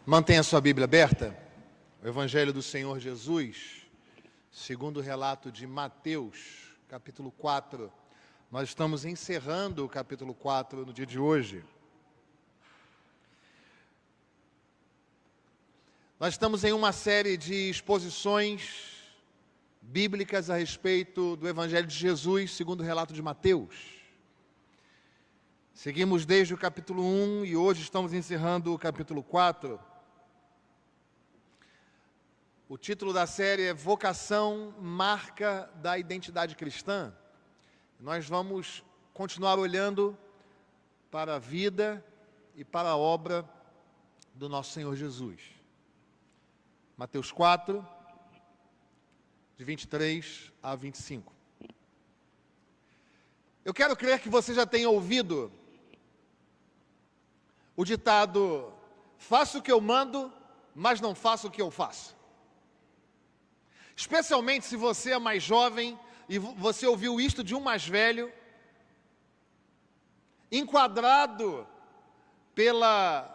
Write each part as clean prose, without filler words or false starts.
Mantenha sua Bíblia aberta. O Evangelho do Senhor Jesus, segundo o relato de Mateus, capítulo 4. Nós estamos encerrando o capítulo 4 no dia de hoje. Nós estamos em uma série de exposições bíblicas a respeito do Evangelho de Jesus, segundo o relato de Mateus. Seguimos desde o capítulo 1 e hoje estamos encerrando o capítulo 4. O título da série é Vocação, Marca da Identidade Cristã. Nós vamos continuar olhando para a vida e para a obra do nosso Senhor Jesus. Mateus 4, de 23 a 25. Eu quero crer que você já tenha ouvido o ditado: faço o que eu mando, mas não faço o que eu faço. Especialmente se você é mais jovem e você ouviu isto de um mais velho, enquadrado pela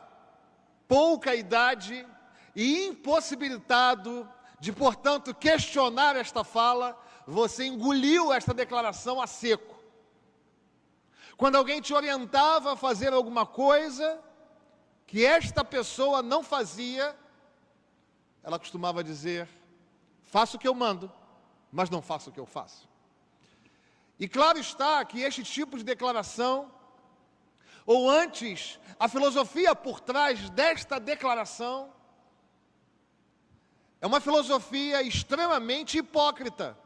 pouca idade e impossibilitado de, portanto, questionar esta fala, você engoliu esta declaração a seco. Quando alguém te orientava a fazer alguma coisa que esta pessoa não fazia, ela costumava dizer: faço o que eu mando, mas não faço o que eu faço. E claro está que este tipo de declaração, ou antes, a filosofia por trás desta declaração, é uma filosofia extremamente hipócrita.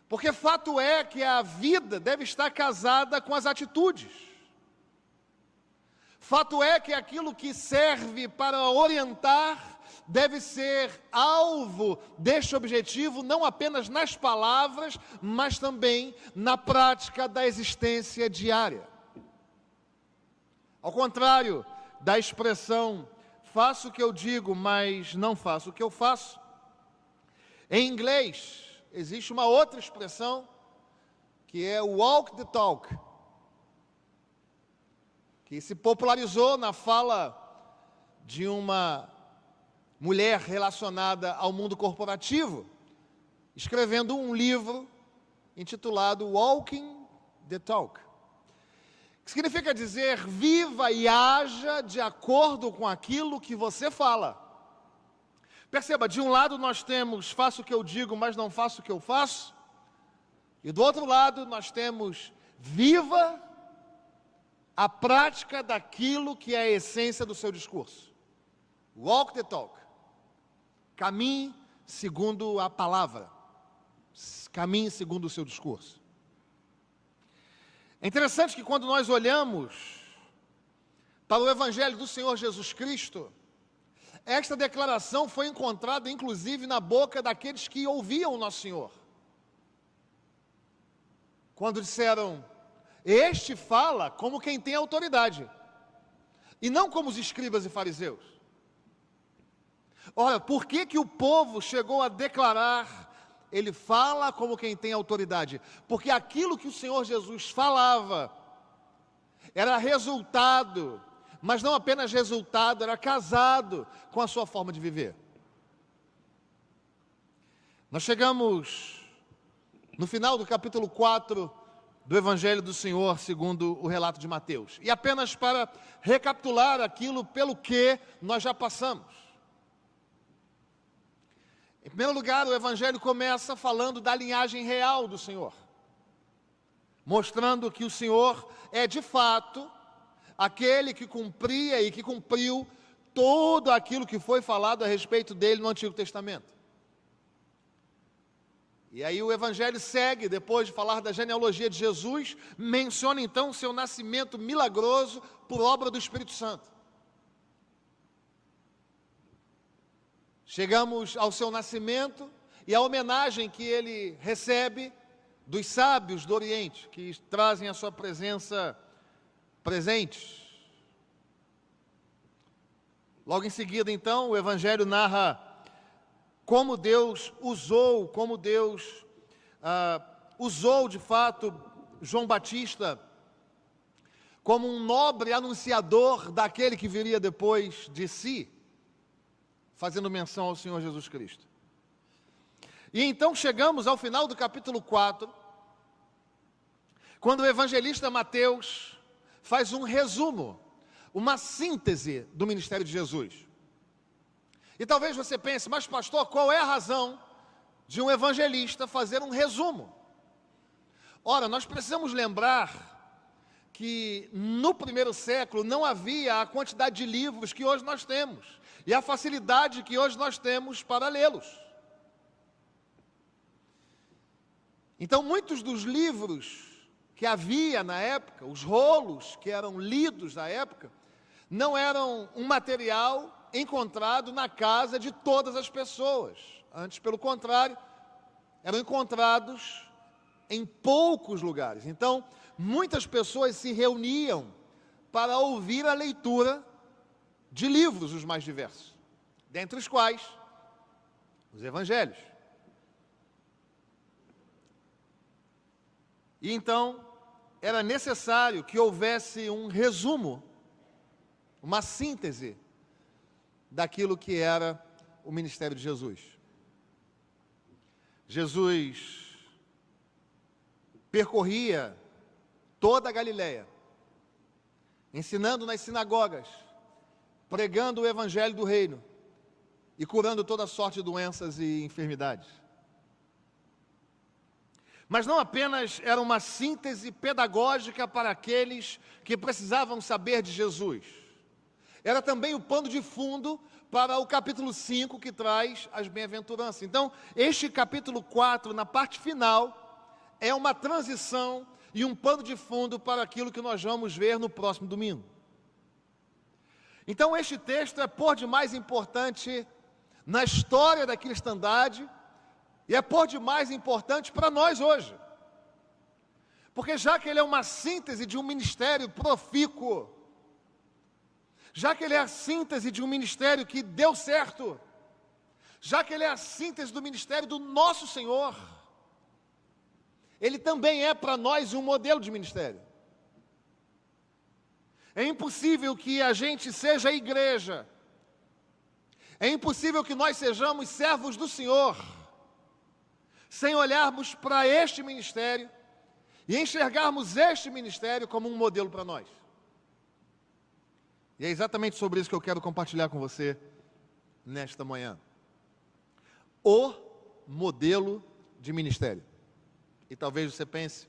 Porque fato é que a vida deve estar casada com as atitudes. Fato é que aquilo que serve para orientar deve ser alvo deste objetivo, não apenas nas palavras, mas também na prática da existência diária. Ao contrário da expressão faço o que eu digo, mas não faço o que eu faço, em inglês existe uma outra expressão que é walk the talk, que se popularizou na fala de uma mulher relacionada ao mundo corporativo, escrevendo um livro intitulado Walking the Talk, que significa dizer: viva e haja de acordo com aquilo que você fala. Perceba, de um lado nós temos faço o que eu digo, mas não faço o que eu faço, e do outro lado nós temos viva a prática daquilo que é a essência do seu discurso. Walk the talk. Caminhe segundo a palavra. Caminhe segundo o seu discurso. É interessante que quando nós olhamos para o Evangelho do Senhor Jesus Cristo, esta declaração foi encontrada inclusive na boca daqueles que ouviam o nosso Senhor. Quando disseram: este fala como quem tem autoridade, e não como os escribas e fariseus. Ora, por que o povo chegou a declarar: ele fala como quem tem autoridade? Porque aquilo que o Senhor Jesus falava era resultado, mas não apenas resultado, era casado com a sua forma de viver. Nós chegamos no final do capítulo 4 do Evangelho do Senhor, segundo o relato de Mateus. E apenas para recapitular aquilo pelo que nós já passamos. Em primeiro lugar, o Evangelho começa falando da linhagem real do Senhor, mostrando que o Senhor é de fato aquele que cumpria e que cumpriu tudo aquilo que foi falado a respeito dele no Antigo Testamento. E aí o Evangelho segue, depois de falar da genealogia de Jesus, menciona então o seu nascimento milagroso por obra do Espírito Santo. Chegamos ao seu nascimento e à homenagem que ele recebe dos sábios do Oriente, que trazem a sua presença presentes. Logo em seguida, então, o Evangelho narra como Deus usou de fato João Batista como um nobre anunciador daquele que viria depois de si, fazendo menção ao Senhor Jesus Cristo. E então chegamos ao final do capítulo 4, quando o evangelista Mateus faz um resumo, uma síntese do ministério de Jesus. E talvez você pense, mas pastor, qual é a razão de um evangelista fazer um resumo? Ora, nós precisamos lembrar que no primeiro século não havia a quantidade de livros que hoje nós temos e a facilidade que hoje nós temos para lê-los. Então, muitos dos livros que havia na época, os rolos que eram lidos na época, não eram um material encontrado na casa de todas as pessoas. Antes, pelo contrário, eram encontrados em poucos lugares. Então, muitas pessoas se reuniam para ouvir a leitura de livros os mais diversos, dentre os quais os evangelhos. E então, era necessário que houvesse um resumo, uma síntese daquilo que era o ministério de Jesus. Jesus percorria toda a Galileia, ensinando nas sinagogas, pregando o evangelho do reino e curando toda sorte de doenças e enfermidades. Mas não apenas era uma síntese pedagógica para aqueles que precisavam saber de Jesus. Era também o pano de fundo para o capítulo 5, que traz as bem-aventuranças. Então, este capítulo 4, na parte final, é uma transição e um pano de fundo para aquilo que nós vamos ver no próximo domingo. Então, este texto é por demais importante na história da cristandade e é por demais importante para nós hoje. Porque já que ele é uma síntese de um ministério profícuo, já que ele é a síntese de um ministério que deu certo, já que ele é a síntese do ministério do nosso Senhor, ele também é para nós um modelo de ministério. É impossível que a gente seja igreja, é impossível que nós sejamos servos do Senhor, sem olharmos para este ministério e enxergarmos este ministério como um modelo para nós. E é exatamente sobre isso que eu quero compartilhar com você nesta manhã. O modelo de ministério. E talvez você pense,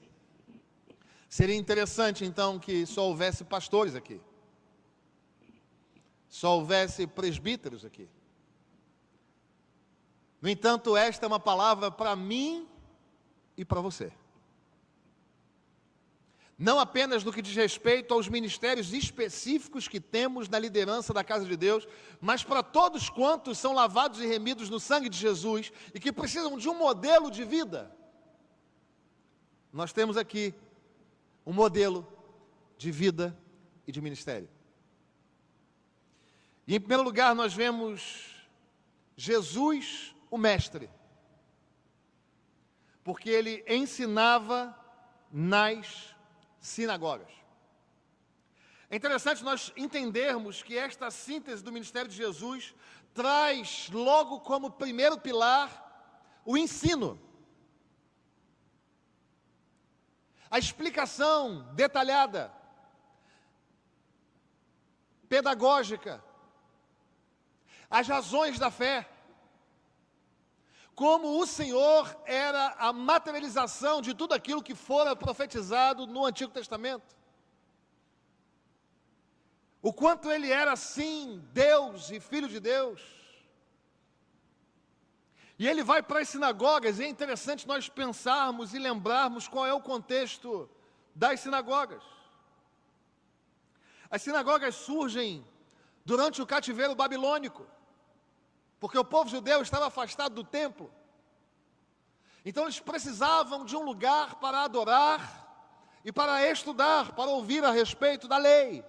seria interessante então que só houvesse pastores aqui, só houvesse presbíteros aqui. No entanto, esta é uma palavra para mim e para você. Não apenas no que diz respeito aos ministérios específicos que temos na liderança da casa de Deus, mas para todos quantos são lavados e remidos no sangue de Jesus e que precisam de um modelo de vida. Nós temos aqui um modelo de vida e de ministério. E em primeiro lugar nós vemos Jesus, o mestre, porque ele ensinava nas sinagogas. É interessante nós entendermos que esta síntese do ministério de Jesus traz logo como primeiro pilar o ensino. A explicação detalhada, pedagógica, as razões da fé, como o Senhor era a materialização de tudo aquilo que fora profetizado no Antigo Testamento. O quanto ele era, sim, Deus e Filho de Deus. E ele vai para as sinagogas, e é interessante nós pensarmos e lembrarmos qual é o contexto das sinagogas. As sinagogas surgem durante o cativeiro babilônico, porque o povo judeu estava afastado do templo. Então eles precisavam de um lugar para adorar e para estudar, para ouvir a respeito da lei.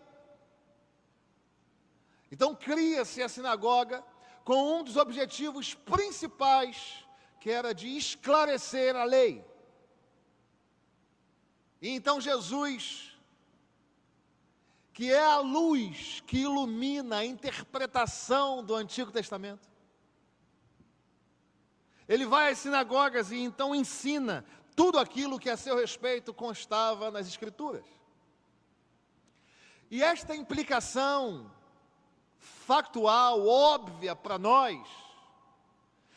Então cria-se a sinagoga com um dos objetivos principais, que era de esclarecer a lei. E então Jesus que é a luz que ilumina a interpretação do Antigo Testamento. Ele vai às sinagogas e então ensina tudo aquilo que a seu respeito constava nas Escrituras. E esta implicação factual, óbvia para nós,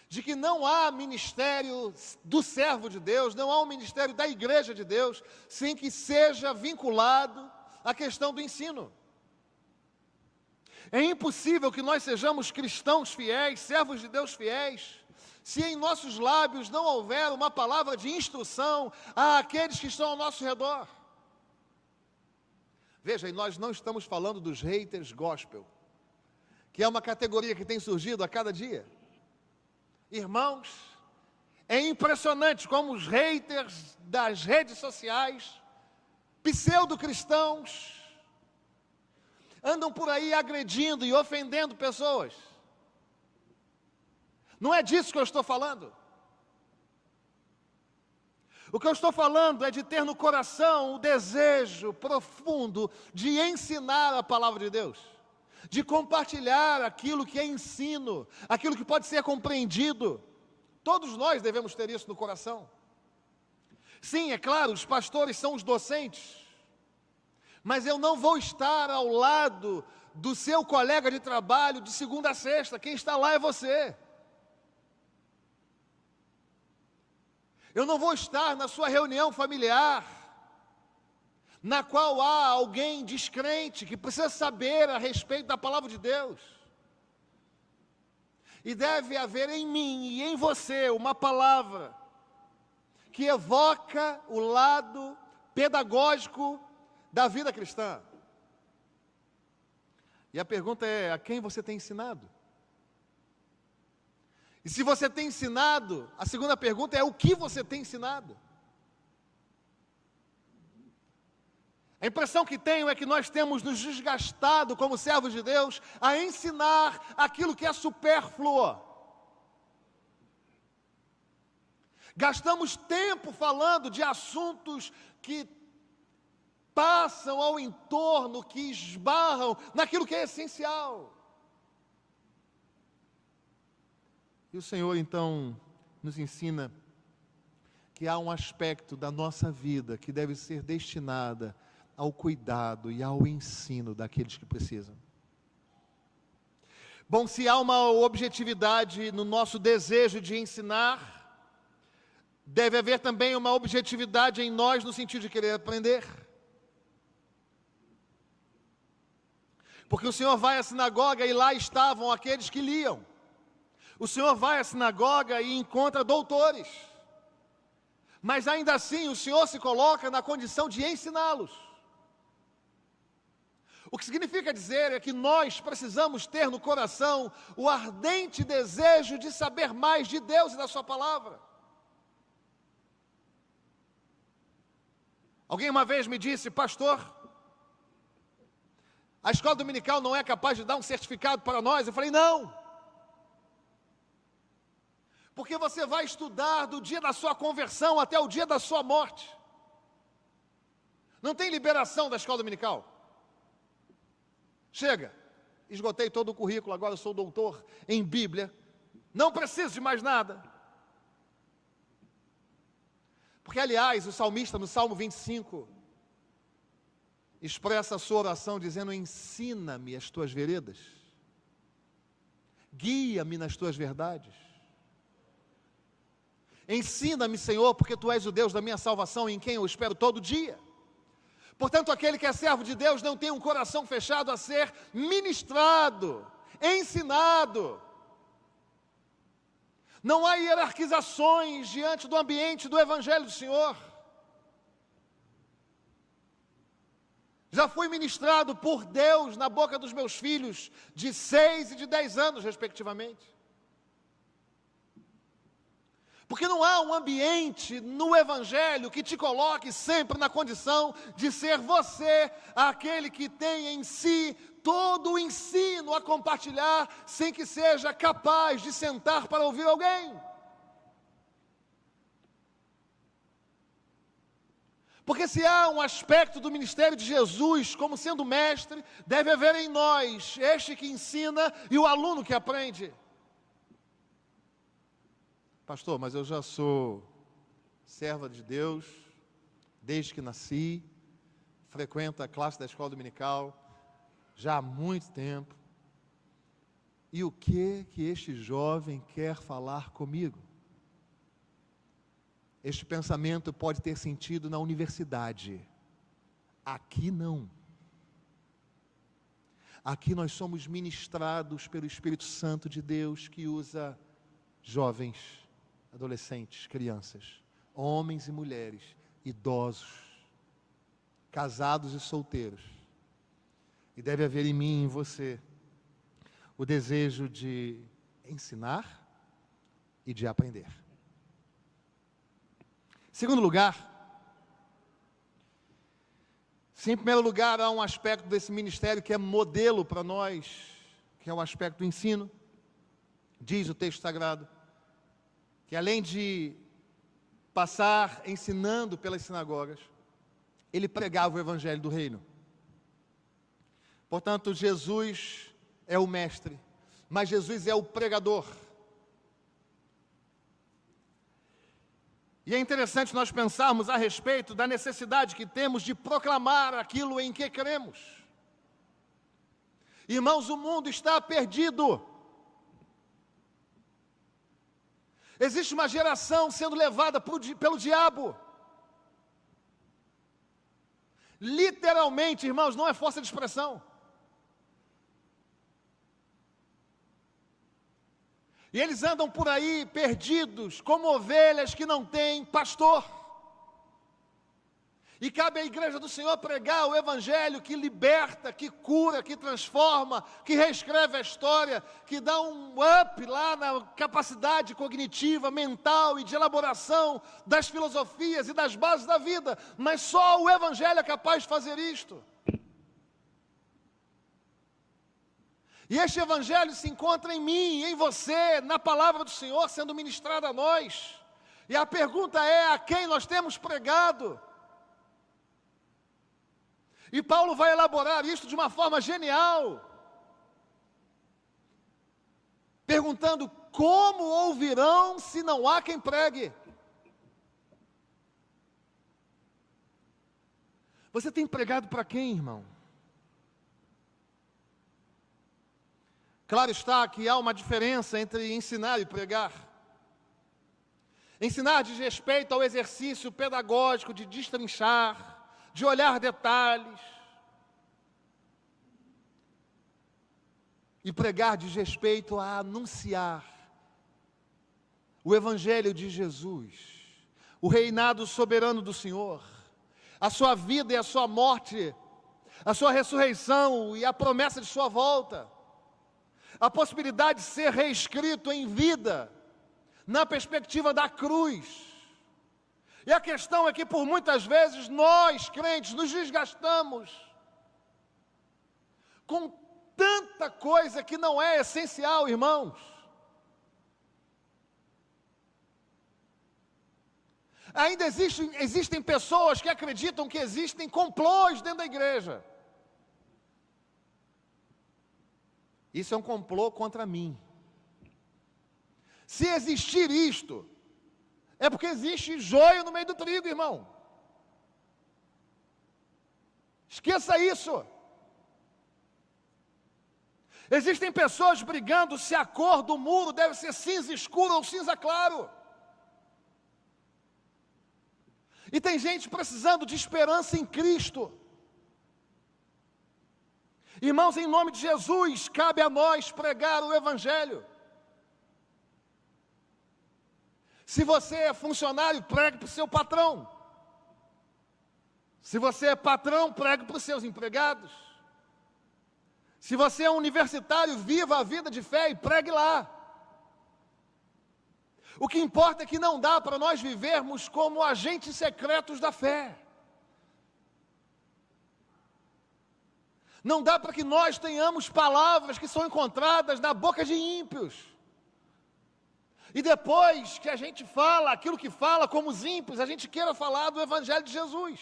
de que não há ministério do servo de Deus, não há um ministério da igreja de Deus, sem que seja vinculado à questão do ensino. É impossível que nós sejamos cristãos fiéis, servos de Deus fiéis, se em nossos lábios não houver uma palavra de instrução àqueles que estão ao nosso redor. Veja, e nós não estamos falando dos haters gospel, que é uma categoria que tem surgido a cada dia. Irmãos, é impressionante como os haters das redes sociais, pseudo-cristãos, andam por aí agredindo e ofendendo pessoas. Não é disso que eu estou falando. O que eu estou falando é de ter no coração o desejo profundo de ensinar a palavra de Deus, de compartilhar aquilo que é ensino, aquilo que pode ser compreendido. Todos nós devemos ter isso no coração. Sim, é claro, os pastores são os docentes, mas eu não vou estar ao lado do seu colega de trabalho de segunda a sexta. Quem está lá é você. Eu não vou estar na sua reunião familiar, na qual há alguém descrente que precisa saber a respeito da palavra de Deus. E deve haver em mim e em você uma palavra que evoca o lado pedagógico da vida cristã. E a pergunta é: a quem você tem ensinado? E se você tem ensinado, a segunda pergunta é: o que você tem ensinado? A impressão que tenho é que nós temos nos desgastado como servos de Deus a ensinar aquilo que é supérfluo. Gastamos tempo falando de assuntos que passam ao entorno, que esbarram naquilo que é essencial. E o Senhor, então, nos ensina que há um aspecto da nossa vida que deve ser destinada ao cuidado e ao ensino daqueles que precisam. Bom, se há uma objetividade no nosso desejo de ensinar, deve haver também uma objetividade em nós no sentido de querer aprender. Porque o Senhor vai à sinagoga e lá estavam aqueles que liam. O Senhor vai à sinagoga e encontra doutores. Mas ainda assim o Senhor se coloca na condição de ensiná-los. O que significa dizer é que nós precisamos ter no coração o ardente desejo de saber mais de Deus e da sua palavra. Alguém uma vez me disse: pastor, a escola dominical não é capaz de dar um certificado para nós? Eu falei: não. Porque você vai estudar do dia da sua conversão até o dia da sua morte. Não tem liberação da escola dominical. Chega, esgotei todo o currículo, agora eu sou doutor em Bíblia, não preciso de mais nada. Porque, aliás, o salmista no Salmo 25 expressa a sua oração dizendo: ensina-me as tuas veredas, guia-me nas tuas verdades. Ensina-me, Senhor, porque Tu és o Deus da minha salvação, em quem eu espero todo dia. Portanto, aquele que é servo de Deus não tem um coração fechado a ser ministrado, ensinado. Não há hierarquizações diante do ambiente do Evangelho do Senhor. Já fui ministrado por Deus na boca dos meus filhos de 6 e de 10 anos, respectivamente. Porque não há um ambiente no Evangelho que te coloque sempre na condição de ser você aquele que tem em si todo o ensino a compartilhar, sem que seja capaz de sentar para ouvir alguém. Porque se há um aspecto do ministério de Jesus como sendo mestre, deve haver em nós este que ensina e o aluno que aprende. Pastor, mas eu já sou serva de Deus desde que nasci, frequento a classe da escola dominical já há muito tempo. E o que este jovem quer falar comigo? Este pensamento pode ter sentido na universidade. Aqui não. Aqui nós somos ministrados pelo Espírito Santo de Deus, que usa jovens, adolescentes, crianças, homens e mulheres, idosos, casados e solteiros. E deve haver em mim e em você o desejo de ensinar e de aprender. Segundo lugar, sim, em primeiro lugar, há um aspecto desse ministério que é modelo para nós, que é o aspecto do ensino. Diz o texto sagrado, que além de passar ensinando pelas sinagogas, ele pregava o evangelho do reino. Portanto, Jesus é o mestre, mas Jesus é o pregador. E é interessante nós pensarmos a respeito da necessidade que temos de proclamar aquilo em que cremos. Irmãos, o mundo está perdido. Existe uma geração sendo levada pelo diabo. Literalmente, irmãos, não é força de expressão. E eles andam por aí perdidos, como ovelhas que não têm pastor. E cabe à igreja do Senhor pregar o evangelho que liberta, que cura, que transforma, que reescreve a história, que dá um up lá na capacidade cognitiva, mental e de elaboração das filosofias e das bases da vida. Mas só o evangelho é capaz de fazer isto. E este evangelho se encontra em mim, em você, na palavra do Senhor sendo ministrada a nós. E a pergunta é: a quem nós temos pregado? E Paulo vai elaborar isto de uma forma genial, perguntando: como ouvirão se não há quem pregue? Você tem pregado para quem, irmão? Claro está que há uma diferença entre ensinar e pregar. Ensinar diz respeito ao exercício pedagógico de destrinchar, de olhar detalhes. E pregar diz respeito a anunciar o Evangelho de Jesus, o reinado soberano do Senhor, a sua vida e a sua morte, a sua ressurreição e a promessa de sua volta. A possibilidade de ser reescrito em vida, na perspectiva da cruz. E a questão é que por muitas vezes nós, crentes, nos desgastamos com tanta coisa que não é essencial, irmãos. Ainda existem pessoas que acreditam que existem complôs dentro da igreja. Isso é um complô contra mim. Se existir isto, é porque existe joio no meio do trigo, irmão. Esqueça isso. Existem pessoas brigando se a cor do muro deve ser cinza escuro ou cinza claro. E tem gente precisando de esperança em Cristo. Irmãos, em nome de Jesus, cabe a nós pregar o Evangelho. Se você é funcionário, pregue para o seu patrão. Se você é patrão, pregue para os seus empregados. Se você é universitário, viva a vida de fé e pregue lá. O que importa é que não dá para nós vivermos como agentes secretos da fé. Não dá para que nós tenhamos palavras que são encontradas na boca de ímpios. E depois que a gente fala aquilo que fala como os ímpios, a gente queira falar do Evangelho de Jesus.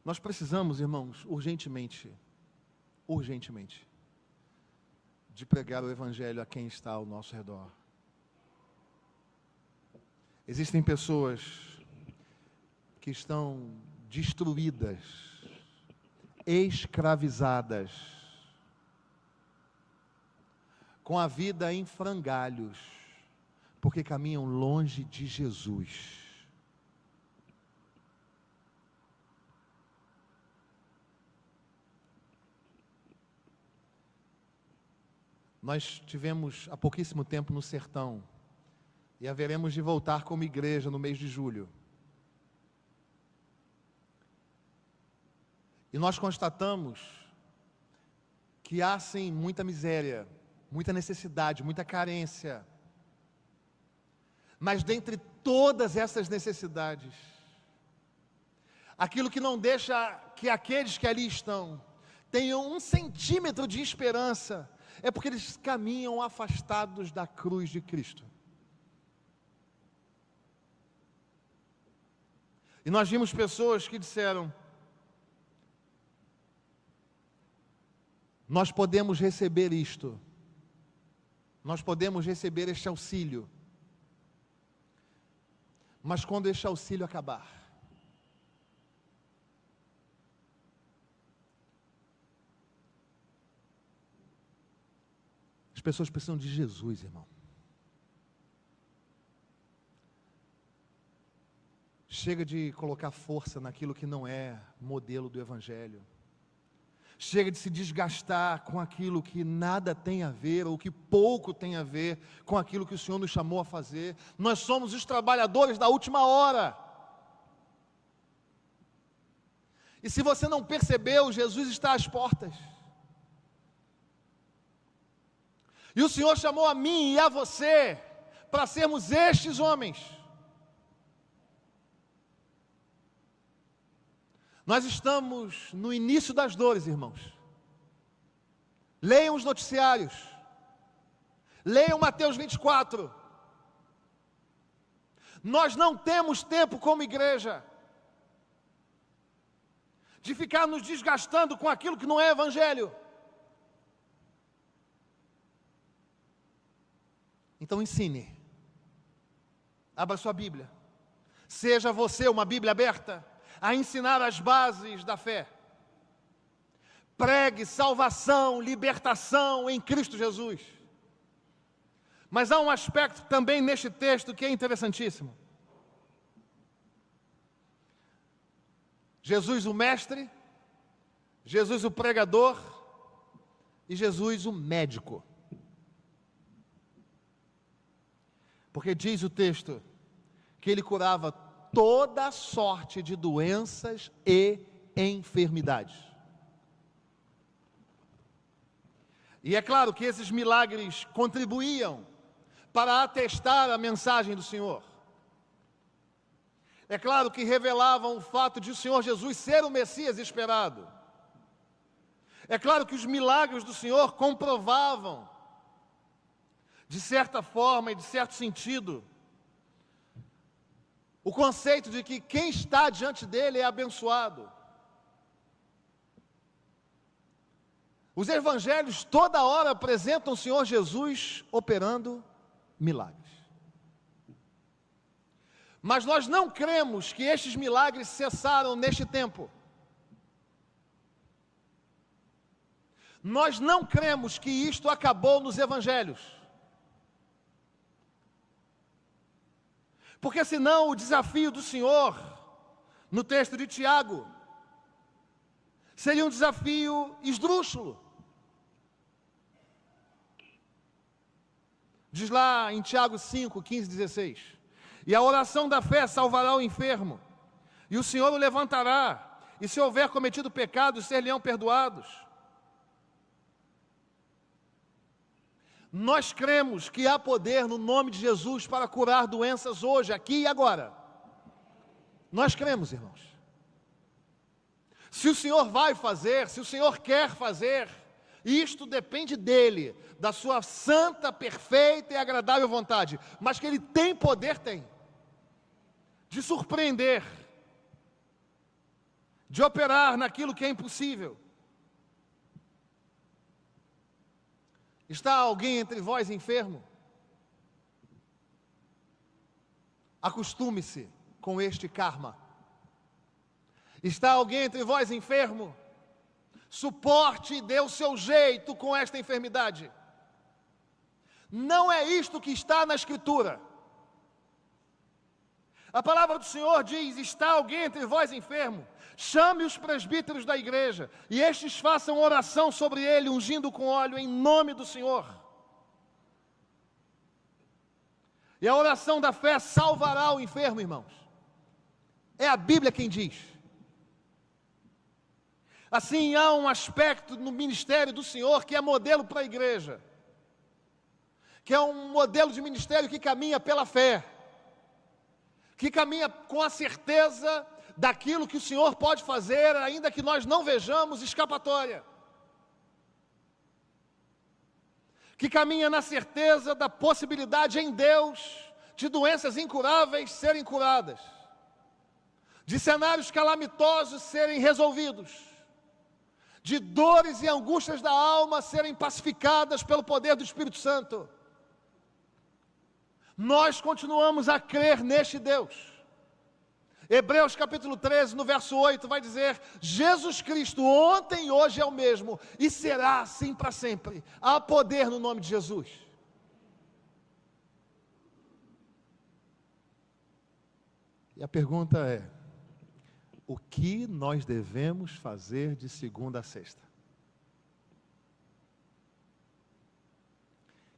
Nós precisamos, irmãos, urgentemente, de pregar o Evangelho a quem está ao nosso redor. Existem pessoas que estão destruídas, escravizadas, com a vida em frangalhos, porque caminham longe de Jesus. Nós tivemos há pouquíssimo tempo no sertão, e haveremos de voltar como igreja no mês de julho. E nós constatamos que há sim muita miséria, muita necessidade, muita carência. Mas dentre todas essas necessidades, aquilo que não deixa que aqueles que ali estão tenham 1 centímetro de esperança, é porque eles caminham afastados da cruz de Cristo. E nós vimos pessoas que disseram: nós podemos receber isto, nós podemos receber este auxílio, mas quando este auxílio acabar, as pessoas precisam de Jesus, irmão. Chega de colocar força naquilo que não é modelo do Evangelho. Chega de se desgastar com aquilo que nada tem a ver, ou que pouco tem a ver com aquilo que o Senhor nos chamou a fazer. Nós somos os trabalhadores da última hora. E se você não percebeu, Jesus está às portas. E o Senhor chamou a mim e a você para sermos estes homens. Nós estamos no início das dores, irmãos. Leiam os noticiários. Leiam Mateus 24. Nós não temos tempo como igreja de ficar nos desgastando com aquilo que não é Evangelho. Então ensine. Abra sua Bíblia. Seja você uma Bíblia aberta a ensinar as bases da fé. Pregue salvação, libertação em Cristo Jesus. Mas há um aspecto também neste texto que é interessantíssimo. Jesus o mestre, Jesus o pregador e Jesus o médico. Porque diz o texto que ele curava toda sorte de doenças e enfermidades. E é claro que esses milagres contribuíam para atestar a mensagem do Senhor. É claro que revelavam o fato de o Senhor Jesus ser o Messias esperado. É claro que os milagres do Senhor comprovavam, de certa forma e de certo sentido, o conceito de que quem está diante dele é abençoado. Os evangelhos toda hora apresentam o Senhor Jesus operando milagres. Mas nós não cremos que estes milagres cessaram neste tempo. Nós não cremos que isto acabou nos evangelhos. Porque senão o desafio do Senhor, no texto de Tiago, seria um desafio esdrúxulo. Diz lá em Tiago 5, 15, 16: e a oração da fé salvará o enfermo, e o Senhor o levantará, e se houver cometido pecados, ser-lhe-ão perdoados. Nós cremos que há poder no nome de Jesus para curar doenças hoje, aqui e agora. Nós cremos, irmãos. Se o Senhor vai fazer, se o Senhor quer fazer, isto depende dEle, da sua santa, perfeita e agradável vontade. Mas que Ele tem poder, tem. De surpreender, de operar naquilo que é impossível. Está alguém entre vós enfermo? Acostume-se com este karma. Está alguém entre vós enfermo? Suporte e dê o seu jeito com esta enfermidade. Não é isto que está na Escritura. A palavra do Senhor diz: está alguém entre vós enfermo? Chame os presbíteros da igreja, e estes façam oração sobre ele, ungindo com óleo em nome do Senhor. E a oração da fé salvará o enfermo, irmãos. É a Bíblia quem diz. Assim, há um aspecto no ministério do Senhor que é modelo para a igreja, que é um modelo de ministério que caminha pela fé, que caminha com a certeza daquilo que o Senhor pode fazer, ainda que nós não vejamos escapatória, que caminha na certeza da possibilidade em Deus de doenças incuráveis serem curadas, de cenários calamitosos serem resolvidos, de dores e angústias da alma serem pacificadas pelo poder do Espírito Santo. Nós continuamos a crer neste Deus. Hebreus capítulo 13, no verso 8, vai dizer: Jesus Cristo ontem e hoje é o mesmo, e será assim para sempre. Há poder no nome de Jesus. E a pergunta é: o que nós devemos fazer de segunda a sexta?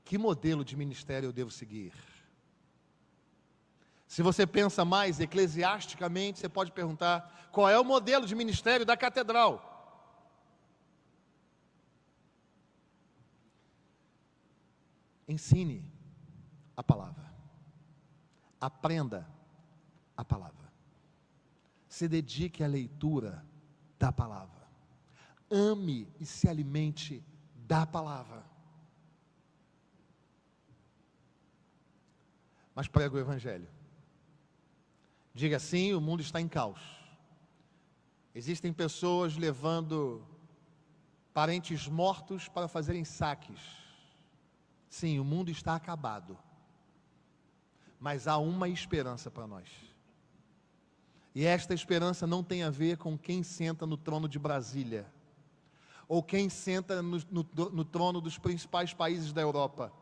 Que modelo de ministério eu devo seguir? Se você pensa mais eclesiasticamente, você pode perguntar: qual é o modelo de ministério da catedral? Ensine a palavra. Aprenda a palavra. Se dedique à leitura da palavra. Ame e se alimente da palavra. Mas pregue o Evangelho. Diga assim: o mundo está em caos. Existem pessoas levando parentes mortos para fazerem saques. Sim, o mundo está acabado. Mas há uma esperança para nós. E esta esperança não tem a ver com quem senta no trono de Brasília, ou quem senta no trono dos principais países da Europa,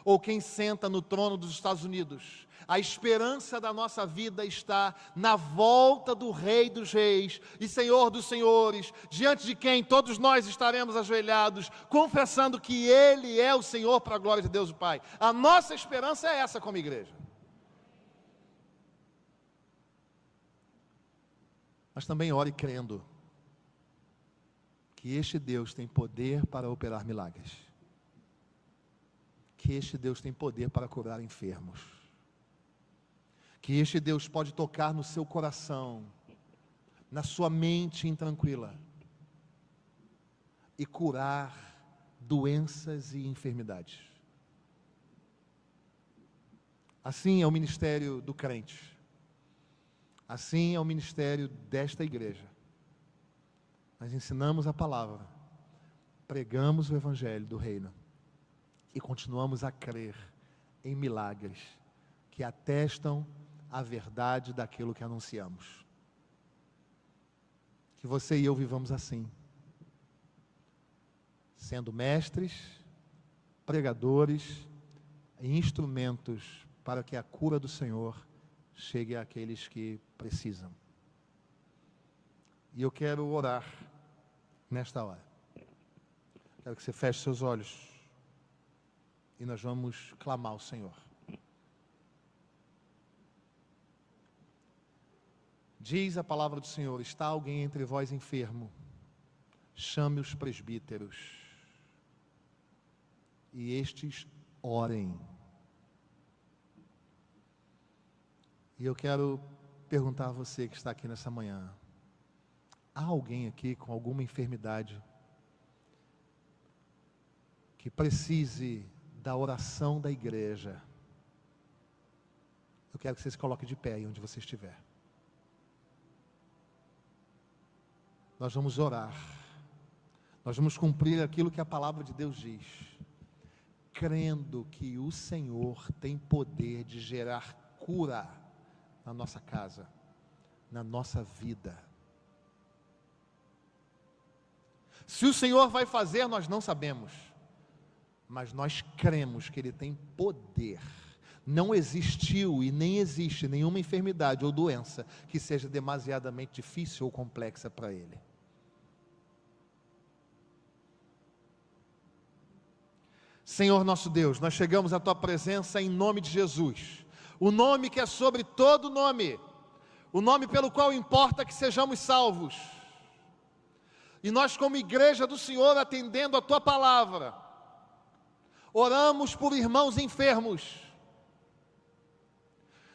ou quem senta no trono dos Estados Unidos. A esperança da nossa vida está na volta do Rei dos Reis e Senhor dos Senhores, diante de quem todos nós estaremos ajoelhados, confessando que Ele é o Senhor, para a glória de Deus o Pai. A nossa esperança é essa como igreja. Mas também ore crendo que este Deus tem poder para operar milagres, que este Deus tem poder para curar enfermos, que este Deus pode tocar no seu coração, na sua mente intranquila, e curar doenças e enfermidades. Assim é o ministério do crente. Assim é o ministério desta igreja. Nós ensinamos a palavra, pregamos o Evangelho do Reino e continuamos a crer em milagres que atestam a verdade daquilo que anunciamos. Que você e eu vivamos assim, sendo mestres, pregadores e instrumentos para que a cura do Senhor chegue àqueles que precisam. E eu quero orar nesta hora. Quero que você feche seus olhos e nós vamos clamar ao Senhor. Diz a palavra do Senhor: está alguém entre vós enfermo? Chame os presbíteros e estes orem. E eu quero perguntar a você que está aqui nessa manhã: há alguém aqui com alguma enfermidade que precise da oração da igreja? Eu quero que você se coloque de pé aí onde você estiver. nós vamos orar, nós vamos cumprir aquilo que a palavra de Deus diz, crendo que o Senhor tem poder de gerar cura na nossa casa, na nossa vida. Se o Senhor vai fazer, nós não sabemos, mas nós cremos que Ele tem poder. Não existiu e nem existe nenhuma enfermidade ou doença que seja demasiadamente difícil ou complexa para Ele. Senhor nosso Deus, nós chegamos à Tua presença em nome de Jesus, o nome que é sobre todo nome, o nome pelo qual importa que sejamos salvos. E nós, como igreja do Senhor, atendendo a Tua palavra, oramos por irmãos enfermos.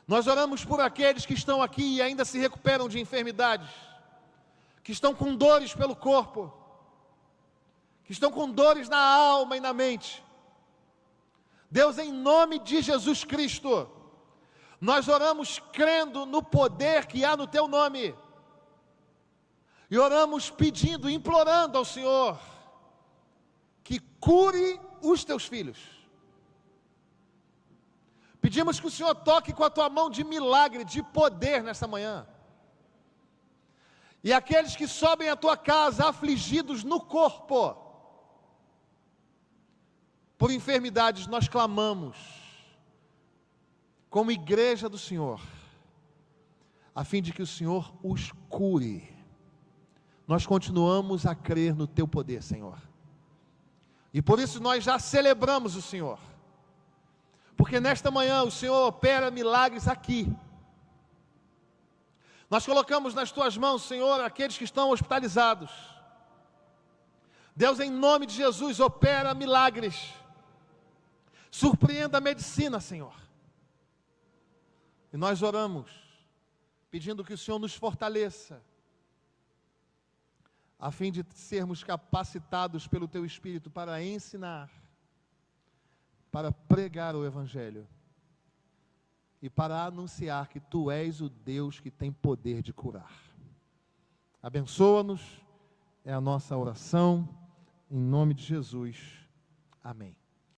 Nós oramos por aqueles que estão aqui e ainda se recuperam de enfermidades, que estão com dores pelo corpo, que estão com dores na alma e na mente. Deus, em nome de Jesus Cristo, nós oramos crendo no poder que há no Teu nome, e oramos pedindo, implorando ao Senhor, que cure os Teus filhos. Pedimos que o Senhor toque com a Tua mão de milagre, de poder nessa manhã. E aqueles que sobem à Tua casa afligidos no corpo, por enfermidades, nós clamamos, como igreja do Senhor, a fim de que o Senhor os cure. Nós continuamos a crer no Teu poder, Senhor. E por isso nós já celebramos o Senhor. Porque nesta manhã o Senhor opera milagres aqui. Nós colocamos nas Tuas mãos, Senhor, aqueles que estão hospitalizados. Deus, em nome de Jesus, opera milagres. Surpreenda a medicina, Senhor. E nós oramos, pedindo que o Senhor nos fortaleça, a fim de sermos capacitados pelo Teu Espírito para ensinar, para pregar o Evangelho e para anunciar que Tu és o Deus que tem poder de curar. Abençoa-nos, é a nossa oração, em nome de Jesus. Amém.